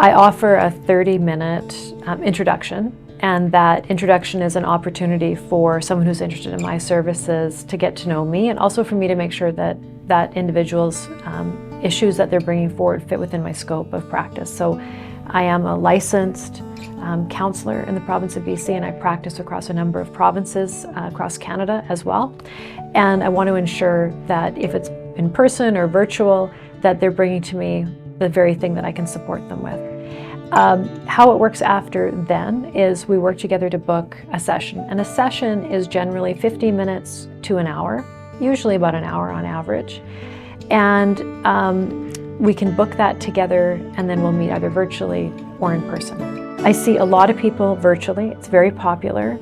I offer a 30-minute introduction, and that introduction is an opportunity for someone who's interested in my services to get to know me, and also for me to make sure that that individual's issues that they're bringing forward fit within my scope of practice. So I am a licensed counsellor in the province of BC, and I practice across a number of provinces across Canada as well. And I want to ensure that if it's in person or virtual, that they're bringing to me the very thing that I can support them with. How it works after then is we work together to book a session. And a session is generally 50 minutes to an hour, usually about an hour on average. And we can book that together, and then we'll meet either virtually or in person. I see a lot of people virtually. It's very popular,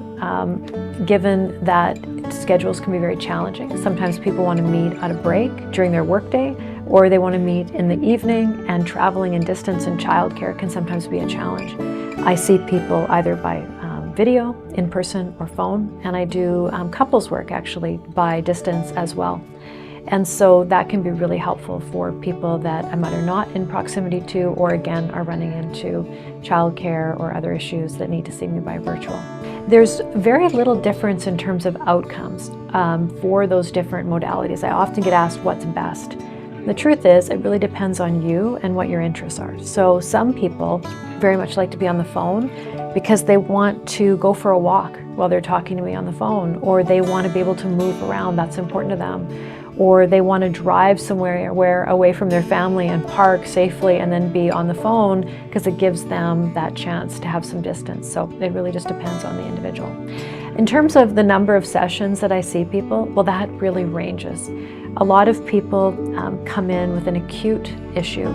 given that schedules can be very challenging. Sometimes people want to meet at a break during their workday, or they want to meet in the evening, and traveling in distance and childcare can sometimes be a challenge. I see people either by video, in person, or phone, and I do couples work actually by distance as well. And so that can be really helpful for people that I'm either not in proximity to, or again are running into childcare or other issues that need to see me by virtual. There's very little difference in terms of outcomes for those different modalities. I often get asked what's best. The truth is, it really depends on you and what your interests are. So some people very much like to be on the phone because they want to go for a walk while they're talking to me on the phone, or they want to be able to move around, that's important to them. Or they want to drive somewhere away from their family and park safely and then be on the phone because it gives them that chance to have some distance. So it really just depends on the individual. In terms of the number of sessions that I see people, well, that really ranges. A lot of people come in with an acute issue.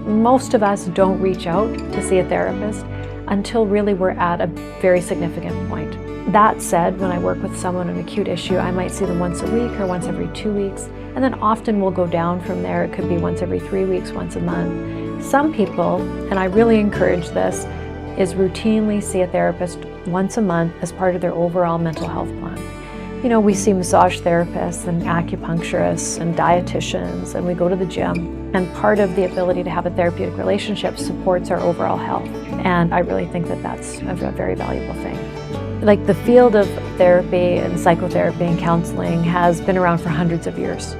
Most of us don't reach out to see a therapist until really we're at a very significant point. That said, when I work with someone on an acute issue, I might see them once a week or once every 2 weeks, and then often we'll go down from there. It could be once every 3 weeks, once a month. Some people, and I really encourage this, is routinely see a therapist once a month as part of their overall mental health plan. You know, we see massage therapists and acupuncturists and dietitians, and we go to the gym, and part of the ability to have a therapeutic relationship supports our overall health. And I really think that that's a very valuable thing. Like, the field of therapy and psychotherapy and counseling has been around for hundreds of years.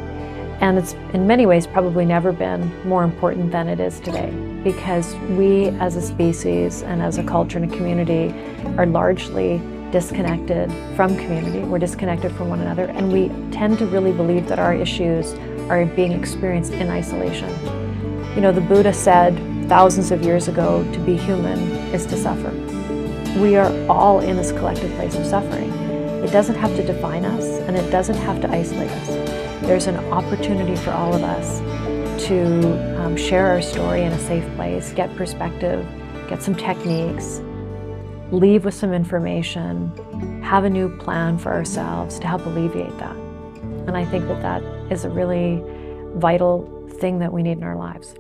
And it's in many ways probably never been more important than it is today, because we as a species and as a culture and a community are largely disconnected from community. We're disconnected from one another, and we tend to really believe that our issues are being experienced in isolation. You know, the Buddha said thousands of years ago, to be human is to suffer. We are all in this collective place of suffering. It doesn't have to define us, and it doesn't have to isolate us. There's an opportunity for all of us to share our story in a safe place, get perspective, get some techniques, leave with some information, have a new plan for ourselves to help alleviate that. And I think that that is a really vital thing that we need in our lives.